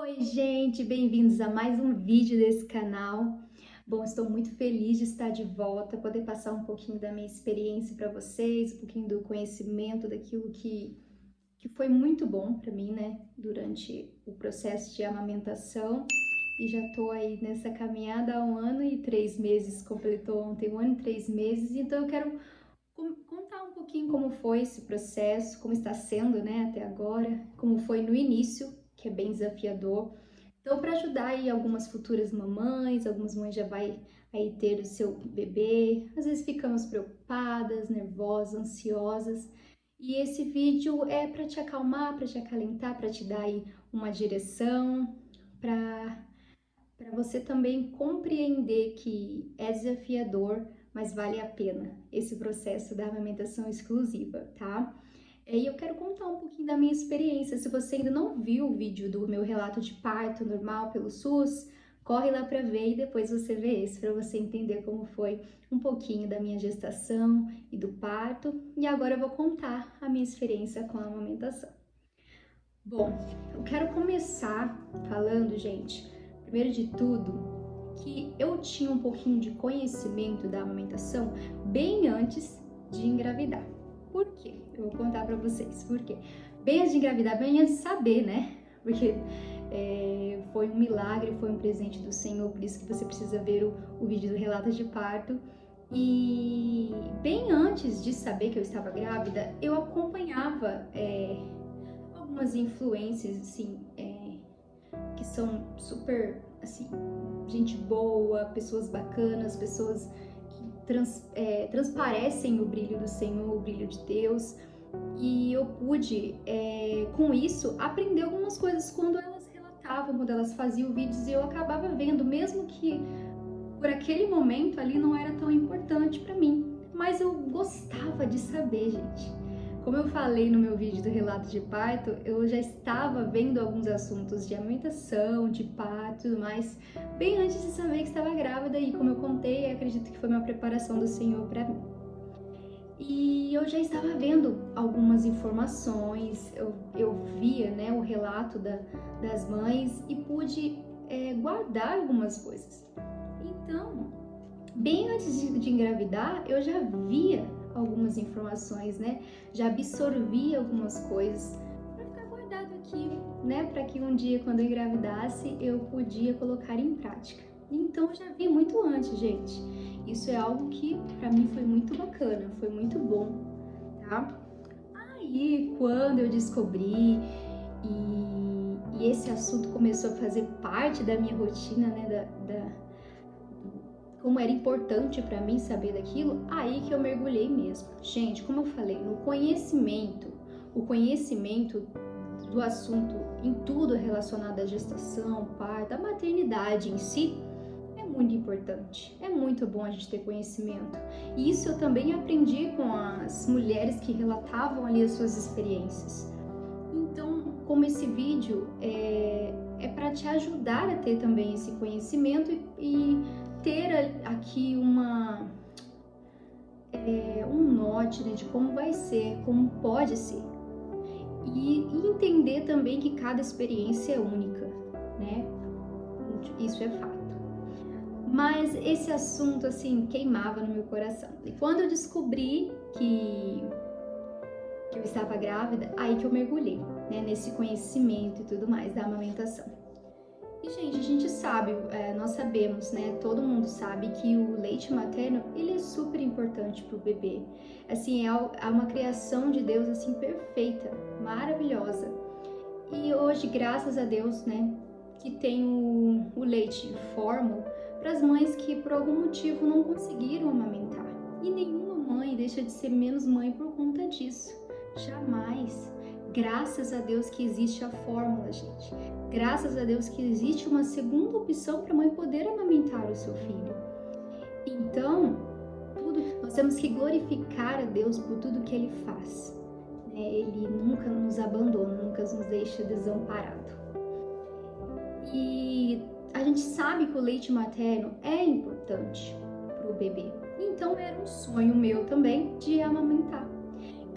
Oi, gente, bem-vindos a mais um vídeo desse canal. Bom, estou muito feliz de estar de volta, poder passar um pouquinho da minha experiência para vocês, um pouquinho do conhecimento daquilo que foi muito bom para mim, né, durante o processo de amamentação. E já estou aí nessa caminhada há 1 ano e 3 meses, completou ontem 1 ano e 3 meses, então eu quero contar um pouquinho como foi esse processo, como está sendo, né, até agora, como foi no início, que é bem desafiador. Então, para ajudar aí algumas futuras mamães, algumas mães já vai aí ter o seu bebê, às vezes ficamos preocupadas, nervosas, ansiosas. E esse vídeo é para te acalmar, para te acalentar, para te dar aí uma direção, para você também compreender que é desafiador, mas vale a pena esse processo da amamentação exclusiva, tá? E eu quero contar um pouquinho da minha experiência. Se você ainda não viu o vídeo do meu relato de parto normal pelo SUS, corre lá para ver e depois você vê esse, para você entender como foi um pouquinho da minha gestação e do parto. E agora eu vou contar a minha experiência com a amamentação. Bom, eu quero começar falando, gente, primeiro de tudo, que eu tinha um pouquinho de conhecimento da amamentação bem antes de engravidar. Por quê? Eu vou contar pra vocês por quê. Bem antes de engravidar, bem antes de saber, né? Porque foi um milagre, foi um presente do Senhor, por isso que você precisa ver o vídeo do relato de parto. E bem antes de saber que eu estava grávida, eu acompanhava algumas influências, assim, que são super, assim, gente boa, pessoas bacanas, pessoas que transparecem o brilho do Senhor, o brilho de Deus. E eu pude, com isso, aprender algumas coisas quando elas relatavam, quando elas faziam vídeos, e eu acabava vendo, mesmo que por aquele momento ali não era tão importante para mim, mas eu gostava de saber, gente. Como eu falei no meu vídeo do relato de parto, eu já estava vendo alguns assuntos de amamentação, de parto e tudo mais, bem antes de saber que estava grávida, e como eu contei, acredito que foi uma preparação do Senhor para mim. E eu já estava vendo algumas informações, eu via, né, o relato das mães e pude guardar algumas coisas. Então, bem antes de engravidar, eu já via algumas informações, né? Já absorvia algumas coisas para ficar guardado aqui, né? Para que um dia, quando eu engravidasse, eu podia colocar em prática. Então, eu já vi muito antes, gente. Isso é algo que para mim foi muito bacana, foi muito bom, tá? Aí, quando eu descobri e esse assunto começou a fazer parte da minha rotina, né? Como era importante para mim saber daquilo, aí que eu mergulhei mesmo. Gente, como eu falei, no conhecimento, o conhecimento do assunto em tudo relacionado à gestação, parto, à maternidade em si, é muito importante. É muito bom a gente ter conhecimento. E isso eu também aprendi com as mulheres que relatavam ali as suas experiências. Então, como esse vídeo é para te ajudar a ter também esse conhecimento e ter aqui um norte, né, de como vai ser, como pode ser. E entender também que cada experiência é única, né? Isso é fato. Mas esse assunto, assim, queimava no meu coração. E quando eu descobri que eu estava grávida, aí que eu mergulhei, né, nesse conhecimento e tudo mais da amamentação. E, gente, a gente sabe, nós sabemos, né, todo mundo sabe que o leite materno, ele é super importante para o bebê. Assim, é uma criação de Deus, assim, perfeita, maravilhosa. E hoje, graças a Deus, né, que tem o leite fórmula para as mães que por algum motivo não conseguiram amamentar. E nenhuma mãe deixa de ser menos mãe por conta disso. Jamais. Graças a Deus que existe a fórmula, gente. Graças a Deus que existe uma segunda opção para a mãe poder amamentar o seu filho. Então, nós temos que glorificar a Deus por tudo que Ele faz. Ele nunca nos abandona, nunca nos deixa desamparado. E a gente sabe que o leite materno é importante para o bebê. Então era um sonho meu também de amamentar.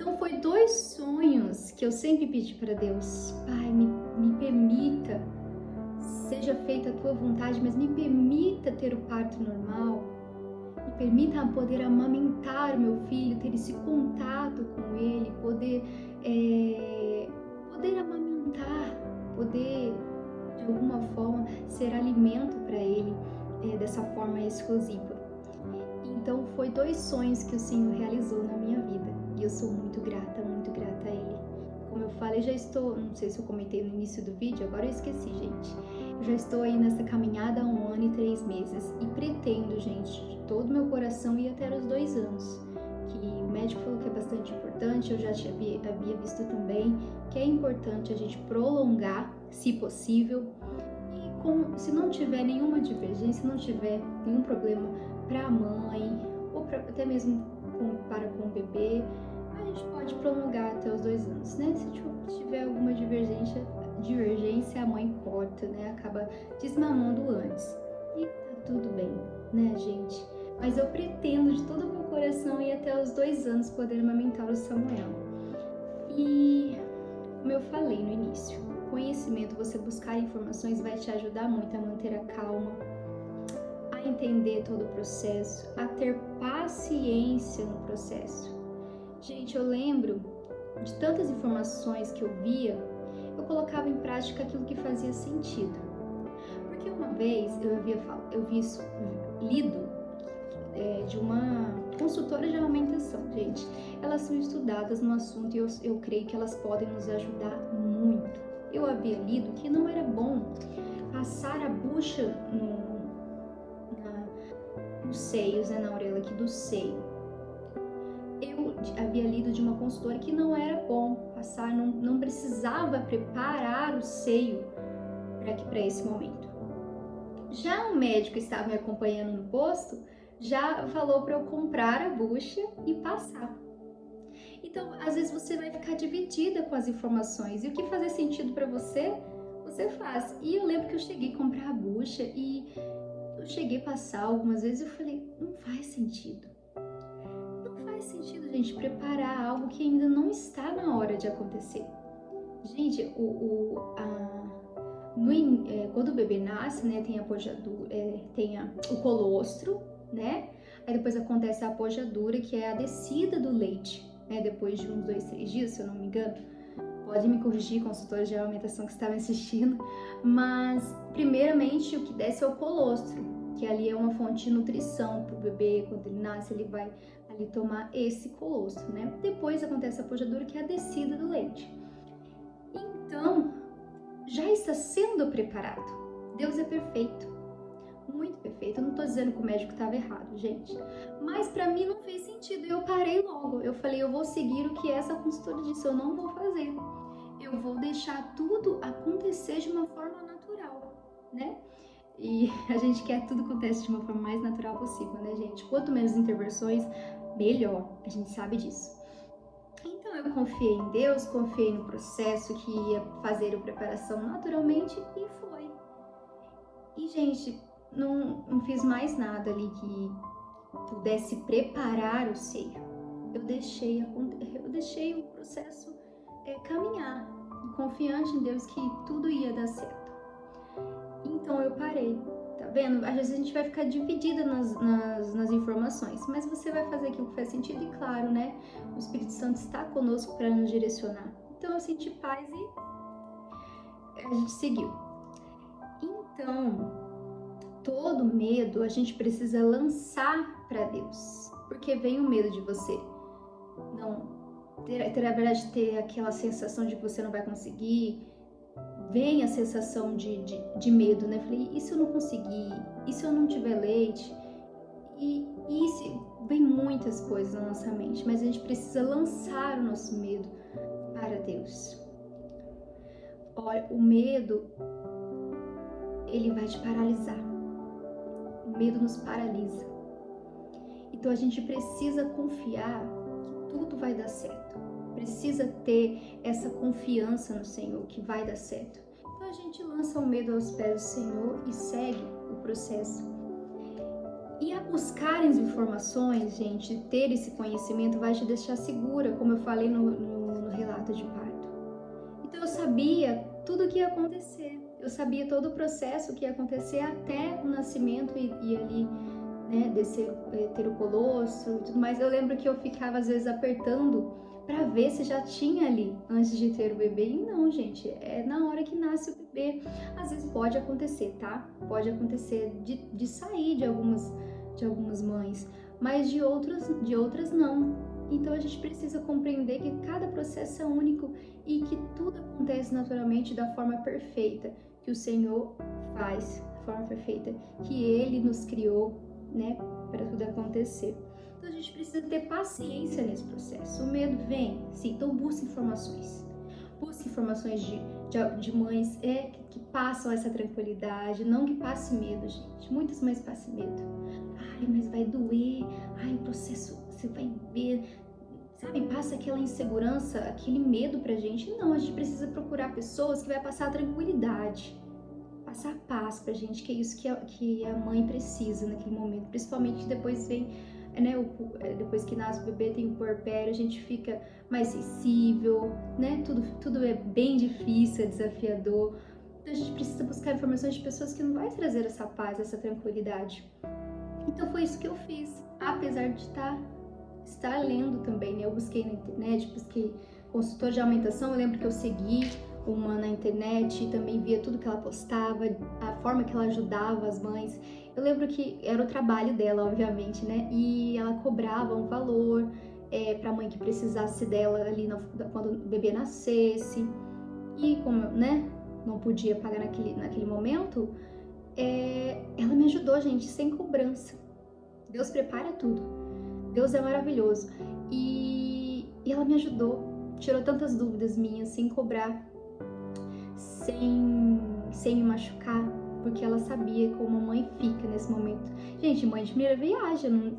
Então foi 2 sonhos que eu sempre pedi para Deus. Pai, me permita seja feita a tua vontade, mas me permita ter o parto normal, me permita poder amamentar o meu filho, ter esse contato com ele, poder amamentar, poder de alguma forma ser alimento para ele dessa forma exclusiva. Então foi 2 sonhos que o Senhor realizou na minha vida e eu sou muito grata a Ele. Como eu falei, já estou, não sei se eu comentei no início do vídeo, agora eu esqueci, gente. Eu já estou aí nessa caminhada há 1 ano e 3 meses e pretendo, gente, de todo o meu coração ir até os 2 anos. Que o médico falou que é bastante importante, eu já havia visto também que é importante a gente prolongar, se possível, e se não tiver nenhuma divergência, não tiver nenhum problema para a mãe, ou até mesmo para com o bebê, a gente pode prolongar até os 2 anos, né? Se tiver alguma divergência, a mãe corta, né? Acaba desmamando antes. E tá tudo bem, né, gente? Mas eu pretendo de todo o meu coração ir até os 2 anos poder amamentar o Samuel. E como eu falei no início, conhecimento, você buscar informações vai te ajudar muito a manter a calma, a entender todo o processo, a ter paciência no processo. Gente, eu lembro de tantas informações que eu via, eu colocava em prática aquilo que fazia sentido. Porque uma vez eu havia lido de uma consultora de alimentação, gente. Elas são estudadas no assunto e eu creio que elas podem nos ajudar muito. Eu havia lido que não era bom passar a bucha nos seios, né, na auréola aqui do seio. Eu havia lido de uma consultora que não era bom passar, não precisava preparar o seio para esse momento. Já o médico que estava me acompanhando no posto já falou para eu comprar a bucha e passar. Então, às vezes você vai ficar dividida com as informações e o que fazer sentido para você, você faz. E eu lembro que eu cheguei a comprar a bucha e eu cheguei a passar algumas vezes e eu falei, não faz sentido. Não faz sentido, gente, preparar algo que ainda não está na hora de acontecer. Gente, quando o bebê nasce, né, tem a apojadura, tem o colostro, né? Aí depois acontece a apojadura, que é a descida do leite, né? Depois de uns 2, 3 dias, se eu não me engano. Pode me corrigir, consultores de alimentação que estavam assistindo. Mas, primeiramente, o que desce é o colostro, que ali é uma fonte de nutrição para o bebê. Quando ele nasce, ele vai ali tomar esse colostro, né? Depois acontece a apojadura, que é a descida do leite. Então, já está sendo preparado. Deus é perfeito. Muito perfeito. Eu não tô dizendo que o médico estava errado, gente. Mas pra mim não fez sentido. E eu parei logo. Eu falei, eu vou seguir o que essa consultora disse. Eu não vou fazer. Eu vou deixar tudo acontecer de uma forma natural, né? E a gente quer que tudo aconteça de uma forma mais natural possível, né, gente? Quanto menos intervenções, melhor. A gente sabe disso. Então eu confiei em Deus, confiei no processo que ia fazer a preparação naturalmente e foi. E, gente, não fiz mais nada ali que pudesse preparar o seio. Eu deixei o processo caminhar, confiante em Deus que tudo ia dar certo. Então eu parei, tá vendo? Às vezes a gente vai ficar dividida nas informações, mas você vai fazer aquilo que faz sentido e claro, né? O Espírito Santo está conosco para nos direcionar. Então eu senti paz e a gente seguiu. Então, todo medo a gente precisa lançar para Deus, porque vem o medo de você não ter aquela sensação de que você não vai conseguir, vem a sensação de medo, né? Falei, e se eu não conseguir? E se eu não tiver leite? E vem muitas coisas na nossa mente, mas a gente precisa lançar o nosso medo para Deus. Olha, o medo, ele vai te paralisar. O medo nos paralisa. Então a gente precisa confiar que tudo vai dar certo. Precisa ter essa confiança no Senhor que vai dar certo. Então a gente lança o medo aos pés do Senhor e segue o processo. E a buscar as informações, gente, ter esse conhecimento vai te deixar segura, como eu falei no relato de parto. Então eu sabia tudo o que ia acontecer. Eu sabia todo o processo que ia acontecer até o nascimento e ali, né, descer, ter o colostro e tudo mais. Eu lembro que eu ficava às vezes apertando para ver se já tinha ali antes de ter o bebê. E não, gente, é na hora que nasce o bebê. Às vezes pode acontecer, tá? Pode acontecer de sair de algumas mães, mas de outras não. Então a gente precisa compreender que cada processo é único e que tudo acontece naturalmente da forma perfeita que o Senhor faz, da forma perfeita que Ele nos criou, né, para tudo acontecer. Então a gente precisa ter paciência nesse processo. O medo vem, sim, então busque informações. Busque informações de mães que passam essa tranquilidade, não que passe medo, gente. Muitas mães passam medo. Ai, mas vai doer. Ai, o processo, você vai ver. Sabe, passa aquela insegurança, aquele medo pra gente. Não, a gente precisa procurar pessoas que vai passar tranquilidade, passar paz pra gente, que é isso que a mãe precisa naquele momento. Principalmente depois vem, né, depois que nasce o bebê, tem o puerpério, a gente fica mais sensível, né? Tudo é bem difícil, é desafiador. Então a gente precisa buscar informações de pessoas que não vai trazer essa paz, essa tranquilidade. Então foi isso que eu fiz, apesar de estar lendo também, né? Eu busquei na internet, busquei consultor de alimentação. Eu lembro que eu segui uma na internet e também via tudo que ela postava, a forma que ela ajudava as mães. Eu lembro que era o trabalho dela, obviamente, né? E ela cobrava um valor para a mãe que precisasse dela ali quando o bebê nascesse. E como, né, não podia pagar naquele momento, ela me ajudou, gente, sem cobrança. Deus prepara tudo. Deus é maravilhoso. E ela me ajudou, tirou tantas dúvidas minhas, sem cobrar, sem me machucar, porque ela sabia como a mãe fica nesse momento. Gente, mãe de primeira viagem,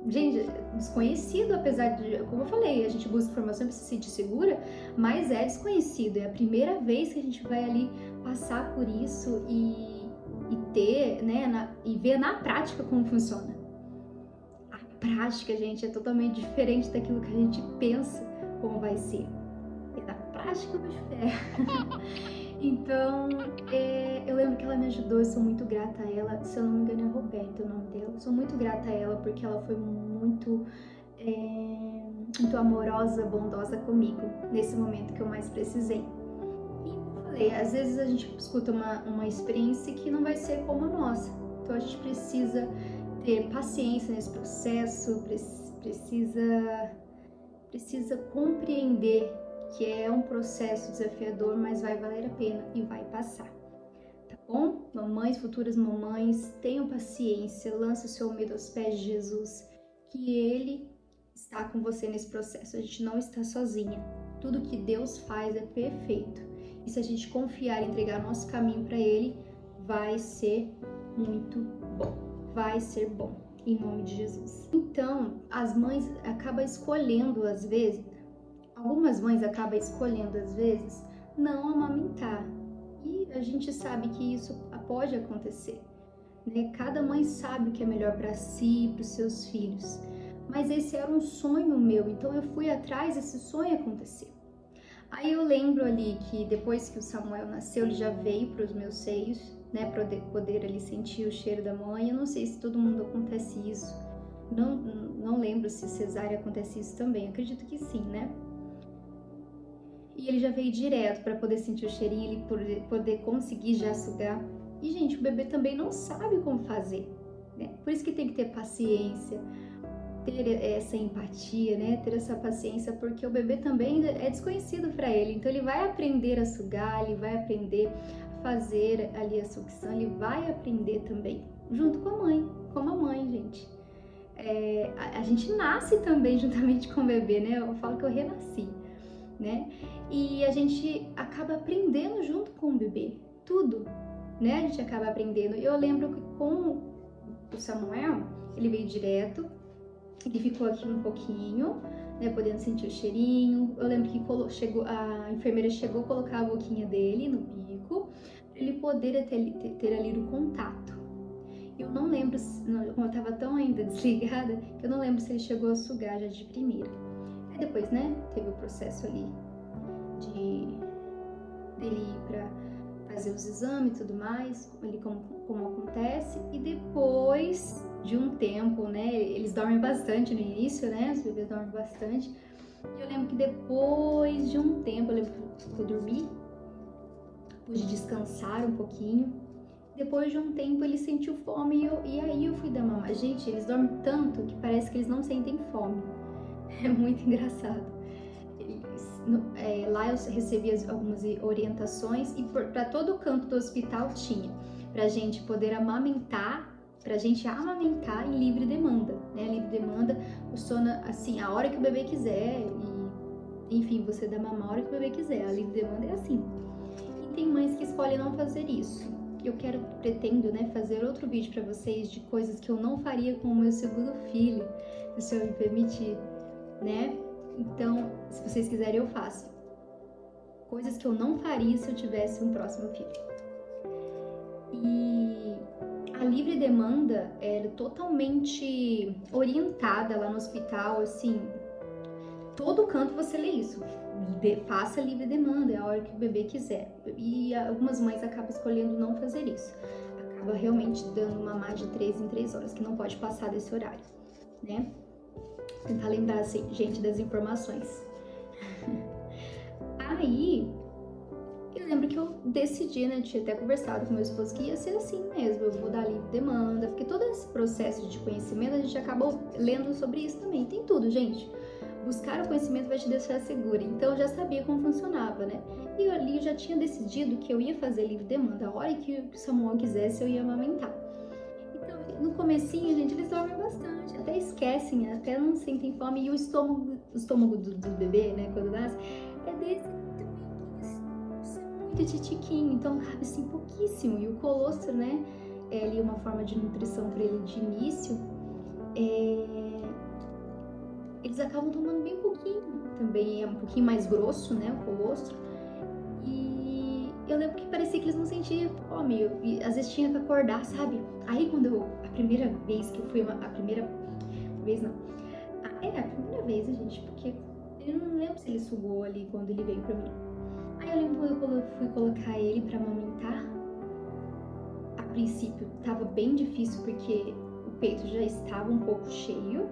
gente, desconhecido, apesar de, como eu falei, a gente busca informação para se sentir segura, mas é desconhecido. É a primeira vez que a gente vai ali passar por isso e ter, né, e ver na prática como funciona. Prática, gente, é totalmente diferente daquilo que a gente pensa como vai ser. É da prática do ferro. Então, eu lembro que ela me ajudou, eu sou muito grata a ela. Se eu não me engano, é Roberta o nome dela. Eu sou muito grata a ela porque ela foi muito amorosa, bondosa comigo nesse momento que eu mais precisei. E como eu falei, às vezes a gente escuta uma experiência que não vai ser como a nossa. Então a gente precisa ter paciência nesse processo, precisa compreender que é um processo desafiador, mas vai valer a pena e vai passar, tá bom? Mamães, futuras mamães, tenham paciência, lance o seu medo aos pés de Jesus, que Ele está com você nesse processo, a gente não está sozinha. Tudo que Deus faz é perfeito, e se a gente confiar e entregar nosso caminho para Ele, vai ser muito bom. Vai ser bom, em nome de Jesus. Então, as mães acabam escolhendo às vezes, algumas mães acabam escolhendo às vezes, não amamentar. E a gente sabe que isso pode acontecer, né? Cada mãe sabe o que é melhor para si e para os seus filhos. Mas esse era um sonho meu, então eu fui atrás desse sonho acontecer. Aí eu lembro ali que depois que o Samuel nasceu, ele já veio para os meus seios, né, para poder ali sentir o cheiro da mãe. Eu não sei se todo mundo acontece isso. Não lembro se cesárea acontece isso também. Acredito que sim, né? E ele já veio direto para poder sentir o cheirinho, ele poder conseguir já sugar. E gente, o bebê também não sabe como fazer, né? Por isso que tem que ter paciência, ter essa empatia, né? Ter essa paciência, porque o bebê também é desconhecido para ele. Então ele vai aprender a sugar, ele vai aprender a fazer ali a sucção, ele vai aprender também, junto com a mãe, como a mãe, gente. A gente nasce também juntamente com o bebê, né? Eu falo que eu renasci, né? E a gente acaba aprendendo junto com o bebê, tudo, né? A gente acaba aprendendo. Eu lembro que com o Samuel, ele veio direto. Ele ficou aqui um pouquinho, né, podendo sentir o cheirinho. Eu lembro que a enfermeira chegou a colocar a boquinha dele no bico, para ele poder ter ali o contato. Eu não lembro, como eu tava tão ainda desligada, que eu não lembro se ele chegou a sugar já de primeira. Aí depois, né, teve o processo ali dele ir fazer os exames e tudo mais, ali como acontece, e depois de um tempo, né, eles dormem bastante no início, né, os bebês dormem bastante, e eu lembro que depois de um tempo, eu lembro que eu dormi, pude descansar um pouquinho, depois de um tempo ele sentiu fome e aí eu fui dar mamar. Gente, eles dormem tanto que parece que eles não sentem fome, é muito engraçado. Lá eu recebi algumas orientações e para todo o canto do hospital tinha pra gente poder amamentar, pra gente amamentar em livre demanda, né? Livre demanda, o sono, assim, a hora que o bebê quiser e, enfim, você dá mamar a hora que o bebê quiser. A livre demanda é assim. E tem mães que escolhem não fazer isso. Eu pretendo, né, fazer outro vídeo para vocês de coisas que eu não faria com o meu segundo filho, se o senhor me permitir, né? Então, se vocês quiserem, eu faço. Coisas que eu não faria se eu tivesse um próximo filho. E a livre demanda era totalmente orientada lá no hospital, assim, todo canto você lê isso. Faça livre demanda, é a hora que o bebê quiser. E algumas mães acabam escolhendo não fazer isso. Acaba realmente dando mamar de 3 em 3 horas, que não pode passar desse horário, né? Tentar lembrar, assim, gente, das informações. Aí, eu lembro que eu decidi, né, tinha até conversado com meu esposo que ia ser assim mesmo, eu vou dar livre demanda, porque todo esse processo de conhecimento, a gente acabou lendo sobre isso também. Tem tudo, gente. Buscar o conhecimento vai te deixar segura, então eu já sabia como funcionava, né? E eu ali já tinha decidido que eu ia fazer livre demanda, a hora que o Samuel quisesse eu ia amamentar. Então, no comecinho, gente, eles dormem bastante, até esquecem, até não sentem fome, e o estômago do bebê, né, quando nasce, é desse muito titiquinho, então cabe assim pouquíssimo, e o colostro, né, é ali uma forma de nutrição para ele de início, eles acabam tomando bem pouquinho, também é um pouquinho mais grosso, né, o colostro, e eu lembro que parecia que eles não sentiam fome, e às vezes tinha que acordar, sabe? Aí quando a primeira vez que eu fui, a primeira vez gente, porque eu não lembro se ele sugou ali quando ele veio pra mim. Aí eu lembro quando eu fui colocar ele pra amamentar, a princípio tava bem difícil porque o peito já estava um pouco cheio,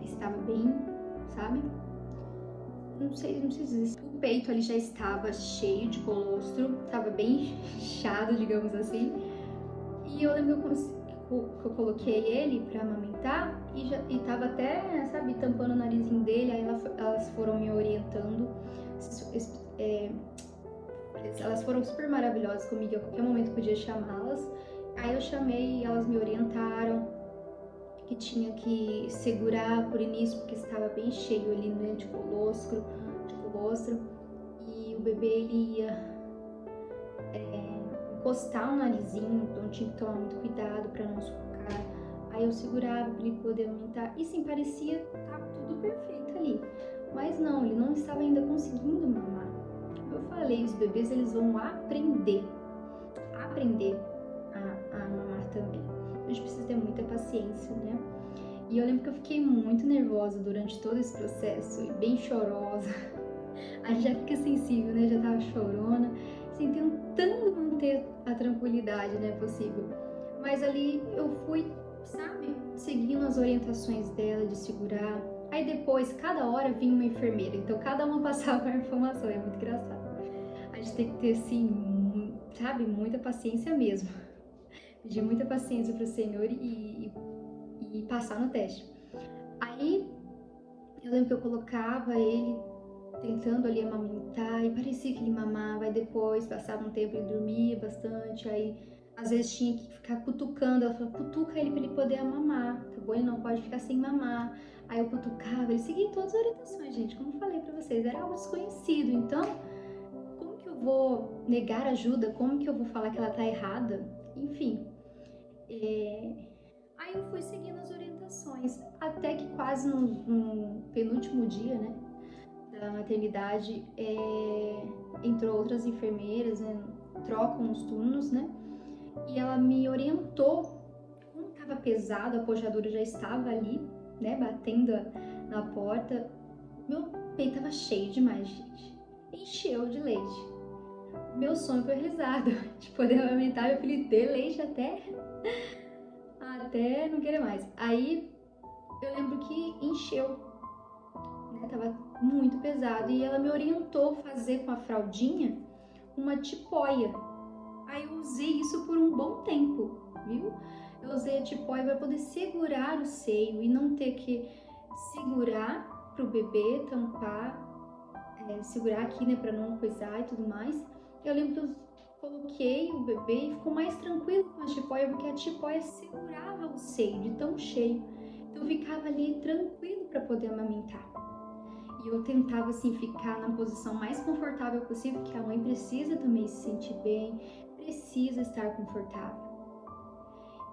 estava bem, sabe? Não sei dizer. O peito ali já estava cheio de colostro, estava bem inchado, digamos assim. E eu lembro que eu coloquei ele pra amamentar e tava até, sabe, tampando o narizinho dele. Aí elas foram me orientando. Elas foram super maravilhosas comigo, a qualquer momento eu podia chamá-las. Aí eu chamei e elas me orientaram que tinha que segurar por início, porque estava bem cheio ali, né, de colostro, e o bebê ele ia encostar o narizinho, então tinha que tomar muito cuidado para não sufocar. Aí eu segurava para ele poder aumentar, e sim, parecia estar tudo perfeito ali, mas não, ele não estava ainda conseguindo mamar. Como eu falei, os bebês eles vão aprender a mamar também. A gente precisa ter muita paciência, né? E eu lembro que eu fiquei muito nervosa durante todo esse processo, e bem chorosa. A gente já fica sensível, né? Já tava chorona, assim, tentando manter a tranquilidade, né, possível. Mas ali eu fui, sabe, seguindo as orientações dela de segurar. Aí depois, cada hora vinha uma enfermeira, então cada uma passava a informação, é muito engraçado. A gente tem que ter, assim, sabe, muita paciência mesmo. Pedir muita paciência pro Senhor e passar no teste. Aí, eu lembro que eu colocava ele tentando ali amamentar e parecia que ele mamava, aí depois passava um tempo ele dormia bastante, aí às vezes tinha que ficar cutucando, ela falou, cutuca ele pra ele poder mamar, tá bom? Ele não pode ficar sem mamar. Aí eu cutucava, ele seguia todas as orientações, gente, como eu falei pra vocês, era algo desconhecido, então como que eu vou negar ajuda, como que eu vou falar que ela tá errada, enfim. Aí eu fui seguindo as orientações, até que quase no penúltimo dia, né, da maternidade, entrou outras enfermeiras, né, trocam os turnos, né, e ela me orientou. Como estava pesado, a pojadura já estava ali, né, batendo na porta, meu peito estava cheio demais, gente, encheu de leite. meu sonho foi realizado, de poder amamentar meu filho, ter leite até não querer mais. Aí eu lembro que encheu, né? Tava muito pesado e ela me orientou a fazer com a fraldinha uma tipóia. Aí eu usei isso por um bom tempo, viu? Eu usei a tipóia para poder segurar o seio e não ter que segurar pro bebê tampar, segurar aqui, né, para não coisar e tudo mais. Eu lembro que eu coloquei o bebê e ficou mais tranquilo com a tipóia, porque a tipóia segurava o seio de tão cheio. Então eu ficava ali tranquilo para poder amamentar. E eu tentava assim ficar na posição mais confortável possível, porque a mãe precisa também se sentir bem, precisa estar confortável.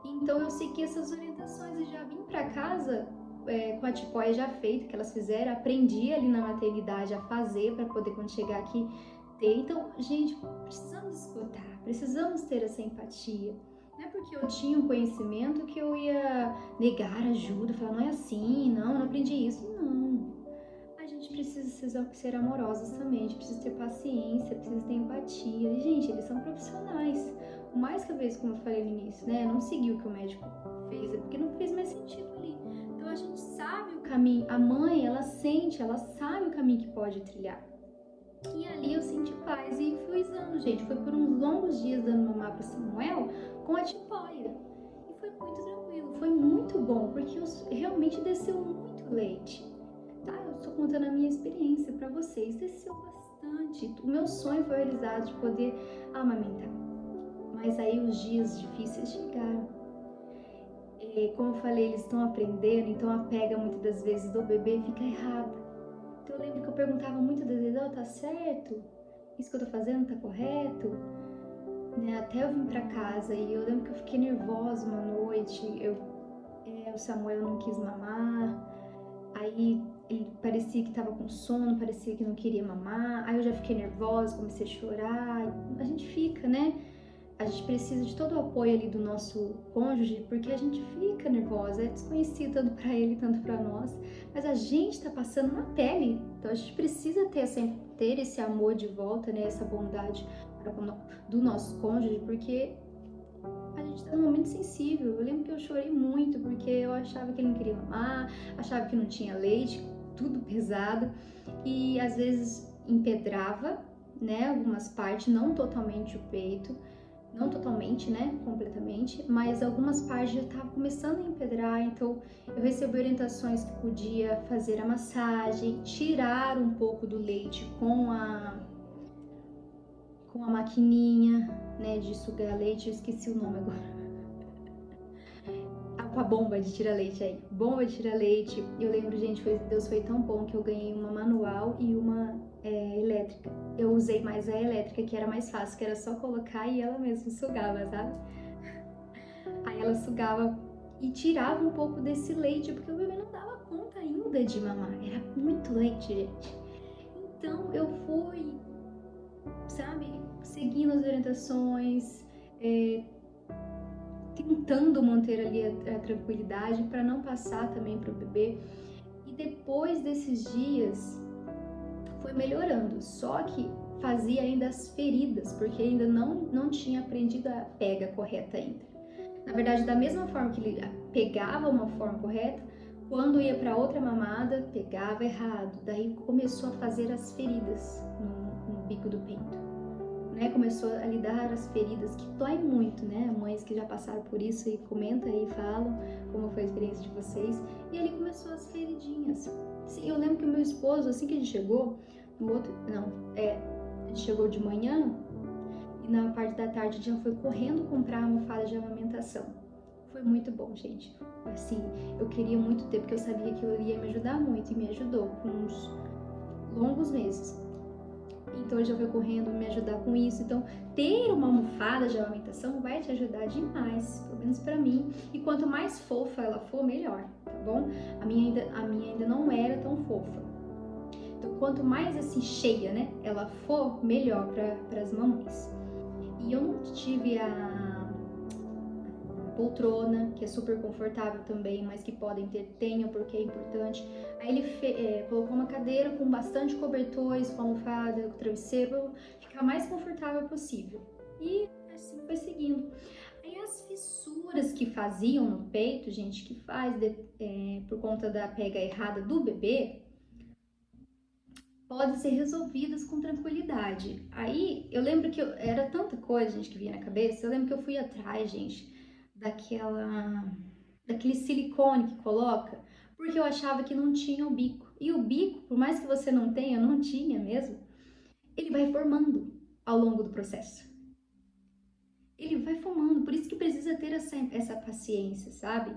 Então eu segui essas orientações e já vim para casa com a tipóia já feita, que elas fizeram, aprendi ali na maternidade a fazer para poder quando chegar aqui ter. Então, gente, precisamos escutar, precisamos ter essa empatia. Não é porque eu tinha um conhecimento que eu ia negar ajuda, falar não é assim, não aprendi isso, não. A gente precisa ser amorosos também, a gente precisa ter paciência, precisa ter empatia. E, gente, eles são profissionais. O mais que eu vejo, como eu falei no início, né? Não seguir o que o médico fez, é porque não fez mais sentido ali. Então a gente sabe o caminho, a mãe, ela sente, ela sabe o caminho que pode trilhar. E ali eu senti paz e fui usando, gente. Foi por uns longos dias dando mamar para Samuel com a tipóia. E foi muito tranquilo, foi muito bom, porque realmente desceu muito leite. Tá? Eu estou contando a minha experiência para vocês. Desceu bastante. O meu sonho foi realizado de poder amamentar. Mas aí os dias difíceis chegaram. Como eu falei, eles estão aprendendo, então a pega muitas das vezes do bebê fica errada. Então eu lembro que eu perguntava muitas das vezes, tá certo? Isso que eu tô fazendo tá correto? Né? Até eu vim pra casa e eu lembro que eu fiquei nervosa uma noite, o Samuel não quis mamar, aí ele parecia que tava com sono, parecia que não queria mamar, aí eu já fiquei nervosa, comecei a chorar, a gente fica, né? A gente precisa de todo o apoio ali do nosso cônjuge, porque a gente fica nervosa, é desconhecido tanto para ele, tanto para nós, mas a gente tá passando na pele, então a gente precisa ter esse amor de volta, né, essa bondade do nosso cônjuge, porque a gente tá num momento sensível. Eu lembro que eu chorei muito, porque eu achava que ele não queria mamar, achava que não tinha leite, tudo pesado, e às vezes empedrava, né, algumas partes, não totalmente o peito, não totalmente, né, completamente, mas algumas partes já estavam começando a empedrar, então eu recebi orientações que podia fazer a massagem, tirar um pouco do leite com a maquininha, né, de sugar leite, eu esqueci o nome agora. Com a bomba de tirar leite aí, bomba de tirar leite. Eu lembro, gente, Deus foi tão bom que eu ganhei uma manual e uma elétrica. Eu usei mais a elétrica, que era mais fácil, que era só colocar e ela mesma sugava, sabe? Aí ela sugava e tirava um pouco desse leite, porque o bebê não dava conta ainda de mamar, era muito leite, gente. Então eu fui, sabe, seguindo as orientações, tentando manter ali a tranquilidade para não passar também para o bebê. E depois desses dias foi melhorando, só que fazia ainda as feridas, porque ainda não tinha aprendido a pega correta ainda. Na verdade, da mesma forma que ele pegava uma forma correta, quando ia para outra mamada, pegava errado. Daí começou a fazer as feridas no bico do peito. Né, começou a lidar as feridas que doem muito, né? Mães que já passaram por isso e comentam aí, falam como foi a experiência de vocês. E ali começou as feridinhas. Sim, eu lembro que o meu esposo, assim que a gente chegou, a gente chegou de manhã e na parte da tarde a gente já foi correndo comprar almofada de amamentação. Foi muito bom, gente. Assim, eu queria muito ter, porque eu sabia que aquilo ia me ajudar muito e me ajudou por uns longos meses. Então, eu já fui correndo me ajudar com isso. Então, ter uma almofada de amamentação vai te ajudar demais, pelo menos pra mim. E quanto mais fofa ela for, melhor, tá bom? A minha ainda não era tão fofa. Então, quanto mais assim, cheia, né, ela for, melhor para as mamães. E eu não tive a poltrona, que é super confortável também, mas que tenham porque é importante. Aí ele colocou uma cadeira com bastante cobertores, com almofada, com travesseiro, para ficar mais confortável possível. E assim foi seguindo. Aí as fissuras que faziam no peito, gente, que faz por conta da pega errada do bebê, podem ser resolvidas com tranquilidade. Aí eu lembro que era tanta coisa, gente, que vinha na cabeça. Eu lembro que eu fui atrás, gente, daquele silicone que coloca, porque eu achava que não tinha o bico. E o bico, por mais que você não tenha, não tinha mesmo, ele vai formando ao longo do processo. Ele vai formando, por isso que precisa ter essa paciência, sabe?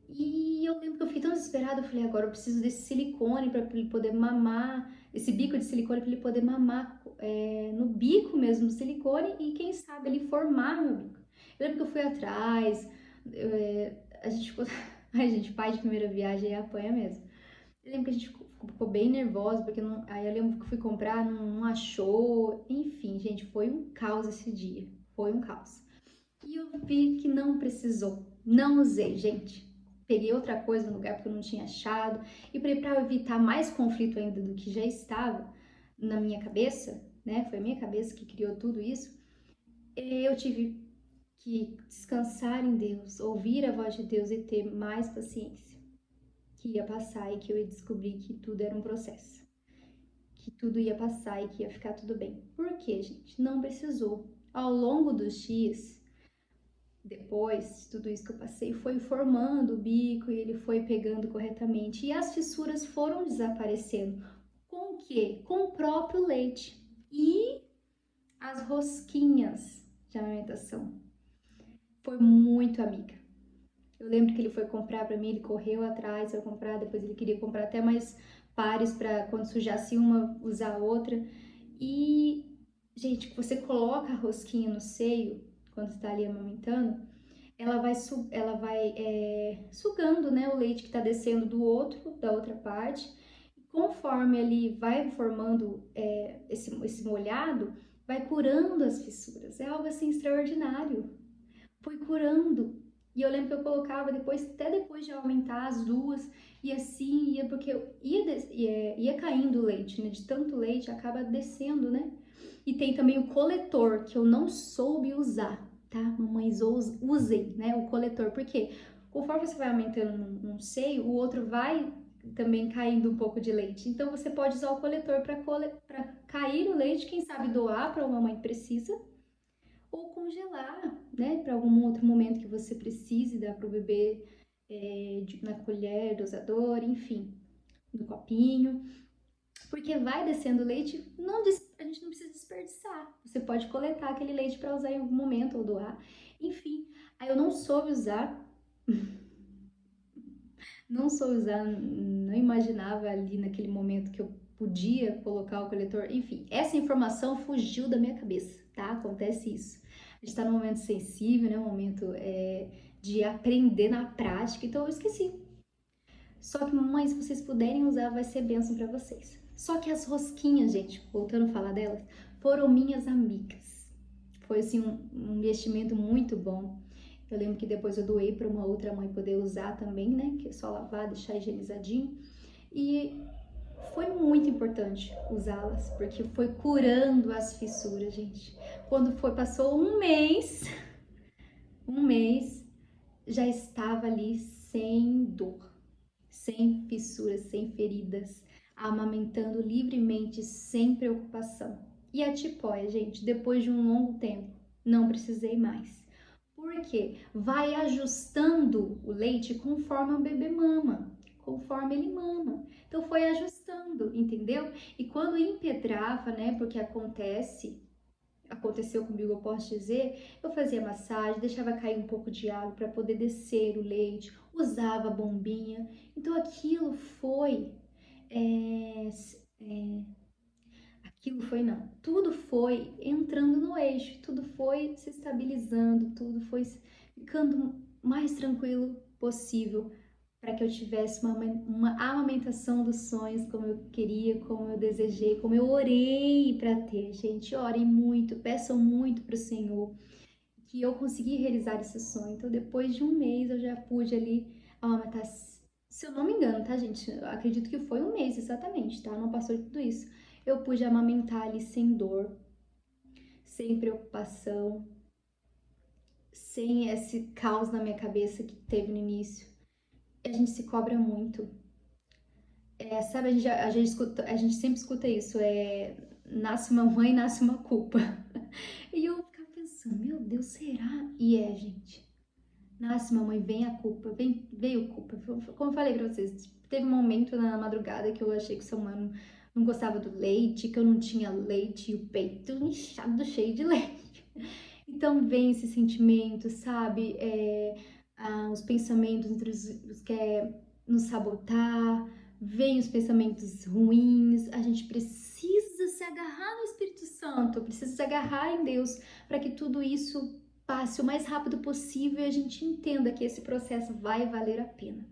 E eu lembro que eu fiquei tão desesperada, eu falei, agora eu preciso desse silicone para ele poder mamar, esse bico de silicone para ele poder mamar no bico mesmo do silicone e quem sabe ele formar meu bico. Eu lembro que eu fui atrás, a gente ficou... Ai, gente, pai de primeira viagem apanha mesmo. Eu lembro que a gente ficou bem nervosa, porque aí eu lembro que fui comprar, não achou, enfim, gente, foi um caos esse dia, foi um caos. E eu vi que não precisou, não usei, gente. Peguei outra coisa no lugar porque eu não tinha achado. E para evitar mais conflito ainda do que já estava na minha cabeça, né? Foi a minha cabeça que criou tudo isso. Eu tive que descansar em Deus, ouvir a voz de Deus e ter mais paciência. Que ia passar e que eu ia descobrir que tudo era um processo. Que tudo ia passar e que ia ficar tudo bem. Por quê, gente? Não precisou. Ao longo dos dias, depois de tudo isso que eu passei, foi formando o bico e ele foi pegando corretamente. E as fissuras foram desaparecendo. Com o quê? Com o próprio leite. E as rosquinhas de amamentação. Foi muito amiga. Eu lembro que ele foi comprar para mim, ele correu atrás para comprar, depois ele queria comprar até mais pares para quando sujasse uma, usar a outra. E, gente, você coloca a rosquinha no seio, quando está ali amamentando, ela vai sugando, né, o leite que está descendo da outra parte. E conforme ele vai formando esse molhado, vai curando as fissuras. É algo assim extraordinário. Foi curando. E eu lembro que eu colocava até depois de aumentar as duas, e assim ia, porque ia caindo o leite, né? De tanto leite acaba descendo, né? E tem também o coletor, que eu não soube usar, tá? Mamães, usem, né? O coletor, porque conforme você vai aumentando num seio, o outro vai também caindo um pouco de leite. Então você pode usar o coletor para cair o leite, quem sabe doar para uma mãe que precisa, ou congelar, né, para algum outro momento que você precise dar para o bebê na colher, dosador, enfim, no copinho, porque vai descendo leite, a gente não precisa desperdiçar. Você pode coletar aquele leite para usar em algum momento ou doar, enfim. Aí eu não soube usar, não imaginava ali naquele momento que eu podia colocar o coletor, enfim, essa informação fugiu da minha cabeça, tá? Acontece isso. A gente está num momento sensível, né? Um momento de aprender na prática, então eu esqueci. Só que, mamãe, se vocês puderem usar, vai ser bênção para vocês. Só que as rosquinhas, gente, voltando a falar delas, foram minhas amigas. Foi, assim, um investimento muito bom. Eu lembro que depois eu doei para uma outra mãe poder usar também, né? Que é só lavar, deixar higienizadinho. E foi muito importante usá-las, porque foi curando as fissuras, gente. Quando passou um mês, já estava ali sem dor, sem fissuras, sem feridas, amamentando livremente, sem preocupação. E a tipóia, gente, depois de um longo tempo, não precisei mais. Porque vai ajustando o leite conforme o bebê mama, conforme ele mama. Então foi ajustando, entendeu? E quando empedrava, né, porque aconteceu comigo, eu posso dizer, eu fazia massagem, deixava cair um pouco de água para poder descer o leite, usava bombinha. Então aquilo foi tudo foi entrando no eixo, tudo foi se estabilizando, tudo foi ficando mais tranquilo possível para que eu tivesse uma amamentação dos sonhos como eu queria, como eu desejei, como eu orei para ter. Gente, orem muito, peçam muito para o Senhor que eu consegui realizar esse sonho. Então, depois de um mês, eu já pude ali amamentar, se eu não me engano, tá, gente? Eu acredito que foi um mês exatamente, tá? Não passou de tudo isso. Eu pude amamentar ali sem dor, sem preocupação, sem esse caos na minha cabeça que teve no início. A gente se cobra muito. Sabe, a gente sempre escuta isso, nasce uma mãe, nasce uma culpa. E eu ficava pensando, meu Deus, será? E gente, nasce uma mãe, vem a culpa, veio culpa. Como eu falei pra vocês, teve um momento na madrugada que eu achei que o Samuel não gostava do leite, que eu não tinha leite e o peito inchado, cheio de leite. Então vem esse sentimento, sabe? Os pensamentos entre os que nos sabotar, vem os pensamentos ruins, a gente precisa se agarrar no Espírito Santo, precisa se agarrar em Deus para que tudo isso passe o mais rápido possível e a gente entenda que esse processo vai valer a pena.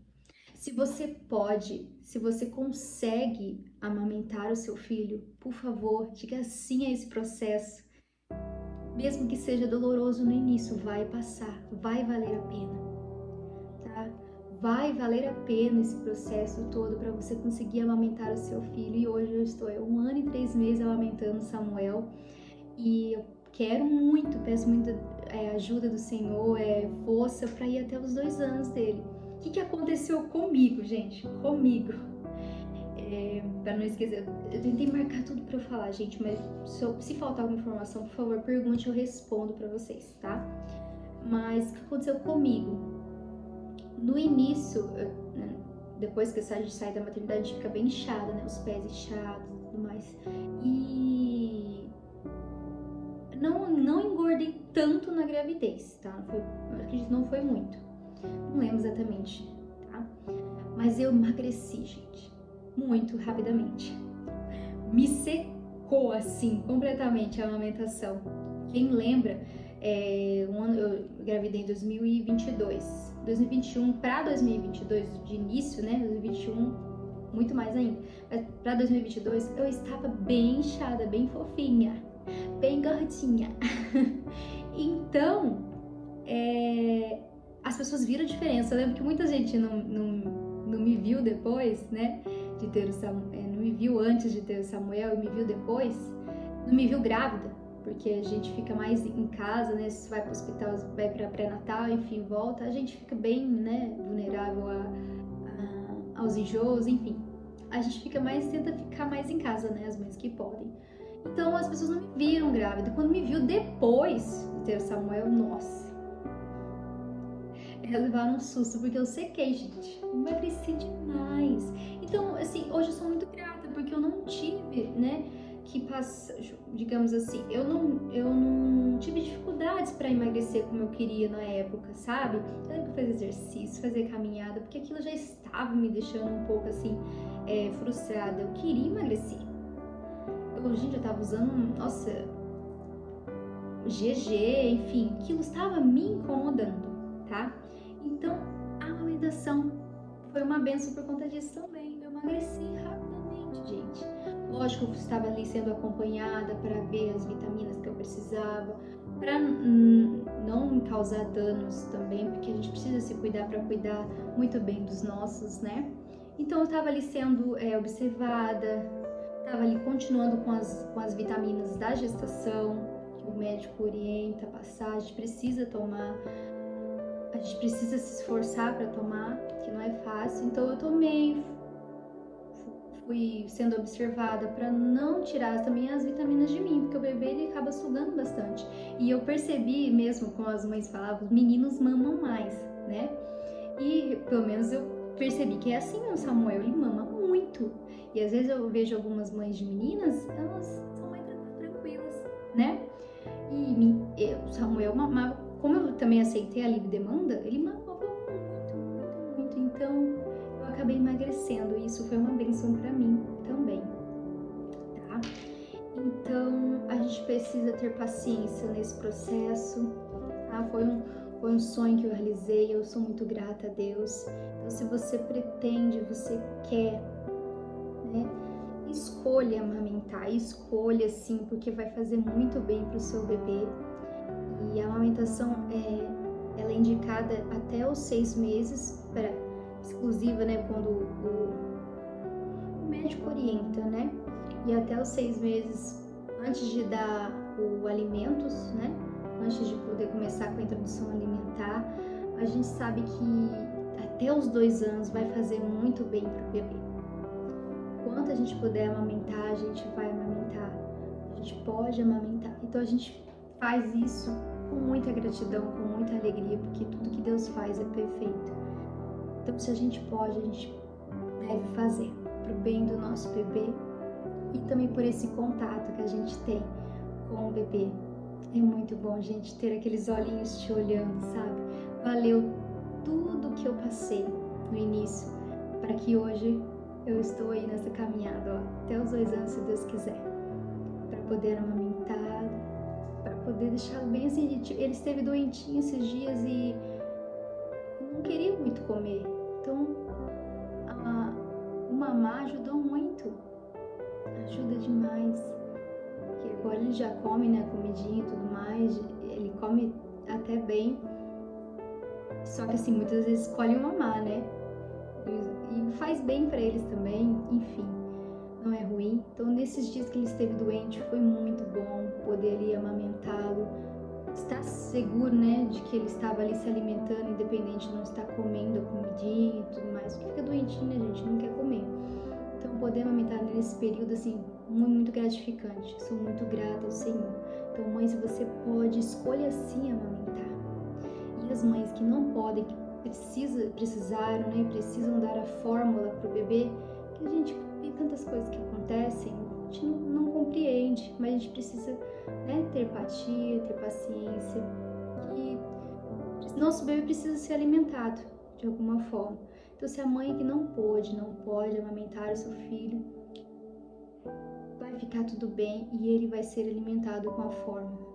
Se você pode, se você consegue amamentar o seu filho, por favor, diga sim a esse processo. Mesmo que seja doloroso no início, vai passar, vai valer a pena, tá? Vai valer a pena esse processo todo para você conseguir amamentar o seu filho. E hoje eu estou 1 ano e 3 meses amamentando Samuel e eu quero muito, peço muito ajuda do Senhor, força para ir até os 2 anos dele. O que aconteceu comigo, gente? Comigo. Para não esquecer, eu tentei marcar tudo para eu falar, gente, mas se faltar alguma informação, por favor, pergunte, eu respondo para vocês, tá? Mas o que aconteceu comigo? No início, depois que a gente sai da maternidade, a gente fica bem inchada, né? Os pés inchados e tudo mais. E não engordei tanto na gravidez, tá? Acredito que não foi muito. Não lembro exatamente, tá? Mas eu emagreci, gente. Muito rapidamente. Me secou, assim, completamente a amamentação. Quem lembra, eu engravidei em 2022. 2021 para 2022, de início, né? 2021, muito mais ainda. Mas para 2022, eu estava bem inchada, bem fofinha, bem gordinha. Então, as pessoas viram a diferença. Eu lembro que muita gente não me viu depois, né? De ter o Samuel, não me viu antes de ter o Samuel e me viu depois. Não me viu grávida, porque a gente fica mais em casa, né? Se vai para o hospital, vai para pré-natal, enfim, volta, a gente fica bem, né? Vulnerável aos enjoos, enfim. A gente tenta ficar mais em casa, né? As mães que podem. Então as pessoas não me viram grávida. Quando me viu depois de ter o Samuel, nossa, levaram um susto, porque eu sequei, gente. Emagreci demais. Então, assim, hoje eu sou muito grata, porque eu não tive, né, que passar, digamos assim, eu não tive dificuldades para emagrecer como eu queria na época, sabe? Eu lembro que fazer exercício, fazer caminhada, porque aquilo já estava me deixando um pouco, assim, frustrada. Eu queria emagrecer. Gente, eu tava usando, nossa, GG, enfim, aquilo estava me incomodando, tá? Então, a amamentação foi uma benção por conta disso também. Eu emagreci rapidamente, gente. Lógico, eu estava ali sendo acompanhada para ver as vitaminas que eu precisava, para não causar danos também, porque a gente precisa se cuidar para cuidar muito bem dos nossos, né? Então, eu estava ali sendo observada, estava ali continuando com as vitaminas da gestação, que o médico orienta a passar, a gente precisa tomar. A gente precisa se esforçar para tomar, que não é fácil. Então eu tomei, fui sendo observada para não tirar também as vitaminas de mim, porque o bebê ele acaba sugando bastante. E eu percebi mesmo, como as mães falavam, os meninos mamam mais, né? E pelo menos eu percebi que é assim, o Samuel ele mama muito. E às vezes eu vejo algumas mães de meninas, elas são mais tranquilas, né? E o Samuel mamava. Como eu também aceitei a livre demanda, ele mamava muito. Então, eu acabei emagrecendo e isso foi uma bênção para mim também, tá? Então, a gente precisa ter paciência nesse processo, tá? Foi um sonho que eu realizei, eu sou muito grata a Deus. Então, se você pretende, você quer, né? Escolha amamentar, escolha sim, porque vai fazer muito bem pro seu bebê. E a amamentação ela é indicada até os 6 meses, exclusiva, né, quando o médico orienta, né? E até os 6 meses antes de dar o alimentos, né? Antes de poder começar com a introdução alimentar, a gente sabe que até os 2 anos vai fazer muito bem para o bebê. Quanto a gente puder amamentar, a gente vai amamentar. A gente pode amamentar. Então a gente faz isso com muita gratidão, com muita alegria, porque tudo que Deus faz é perfeito. Então se a gente pode, a gente deve fazer para o bem do nosso bebê e também por esse contato que a gente tem com o bebê. É muito bom, gente, ter aqueles olhinhos te olhando, sabe? Valeu tudo que eu passei no início para que hoje eu estou aí nessa caminhada, ó, até os 2 anos, se Deus quiser, para poder amamentar, para poder deixá-lo bem assim. Ele esteve doentinho esses dias e não queria muito comer, então o mamar ajudou muito, ajuda demais, porque agora ele já come, né, comidinha e tudo mais, ele come até bem, só que assim, muitas vezes escolhe o mamar, né? E faz bem para eles também, enfim, não é ruim. Então nesses dias que ele esteve doente foi muito bom poder ali amamentá-lo, estar seguro, né, de que ele estava ali se alimentando, independente de não estar comendo a comidinha e tudo mais, porque fica doentinho, né, gente, não quer comer. Então poder amamentar nesse período, assim, muito gratificante. Sou muito grata ao Senhor. Então, mãe, se você pode, escolha sim amamentar. E as mães que não podem, que precisaram, né, precisam dar a fórmula para o bebê, que a gente vê tantas coisas que acontecem, a gente não compreende, mas a gente precisa, né, ter empatia, ter paciência, que nosso bebê precisa ser alimentado de alguma forma. Então, se a mãe que não pode amamentar o seu filho, vai ficar tudo bem e ele vai ser alimentado com a fórmula.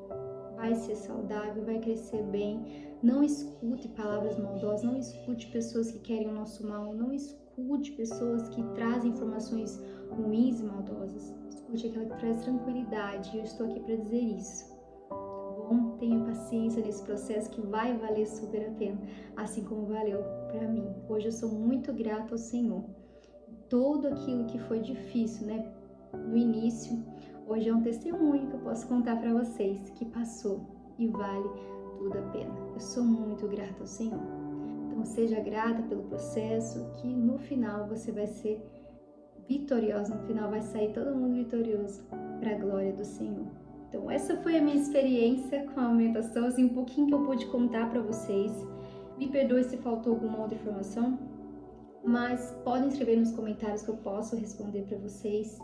Vai ser saudável, vai crescer bem. Não escute palavras maldosas, não escute pessoas que querem o nosso mal, não escute pessoas que trazem informações ruins e maldosas. Escute aquela que traz tranquilidade, e eu estou aqui para dizer isso. Tá bom? Tenha paciência nesse processo que vai valer super a pena, assim como valeu para mim. Hoje eu sou muito grata ao Senhor. Todo aquilo que foi difícil, né, no início, hoje é um testemunho que eu posso contar para vocês, que passou e vale tudo a pena. Eu sou muito grata ao Senhor. Então seja grata pelo processo, que no final você vai ser vitoriosa, no final vai sair todo mundo vitorioso para a glória do Senhor. Então essa foi a minha experiência com a amamentação, assim, um pouquinho que eu pude contar para vocês. Me perdoe se faltou alguma outra informação, mas podem escrever nos comentários que eu posso responder para vocês.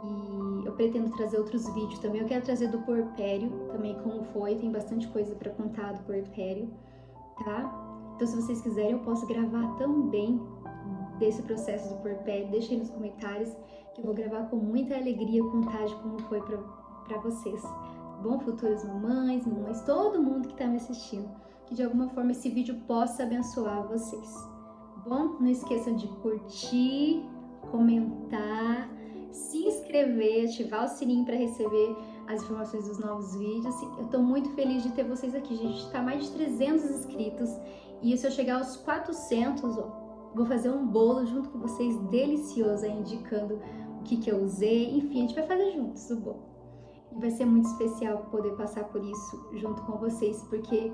E eu pretendo trazer outros vídeos também. Eu quero trazer do puerpério também, como foi. Tem bastante coisa para contar do puerpério, tá? Então, se vocês quiserem, eu posso gravar também desse processo do puerpério. Deixem nos comentários que eu vou gravar com muita alegria, contar de como foi para vocês. Bom, futuras mamães, todo mundo que está me assistindo, que de alguma forma esse vídeo possa abençoar vocês. Bom, não esqueçam de curtir, comentar, se inscrever, ativar o sininho para receber as informações dos novos vídeos. Eu tô muito feliz de ter vocês aqui, gente. Tá mais de 300 inscritos e se eu chegar aos 400, ó, vou fazer um bolo junto com vocês delicioso aí, indicando o que eu usei. Enfim, a gente vai fazer juntos o bolo. E vai ser muito especial poder passar por isso junto com vocês, porque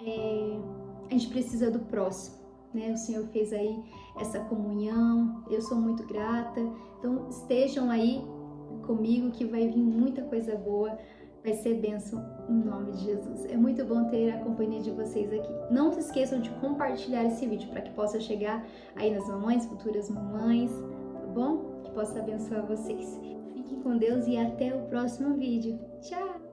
a gente precisa do próximo, né? O Senhor fez aí essa comunhão, eu sou muito grata. Então estejam aí comigo que vai vir muita coisa boa, vai ser bênção em nome de Jesus. É muito bom ter a companhia de vocês aqui. Não se esqueçam de compartilhar esse vídeo para que possa chegar aí nas mamães, futuras mamães, tá bom? Que possa abençoar vocês. Fiquem com Deus e até o próximo vídeo. Tchau!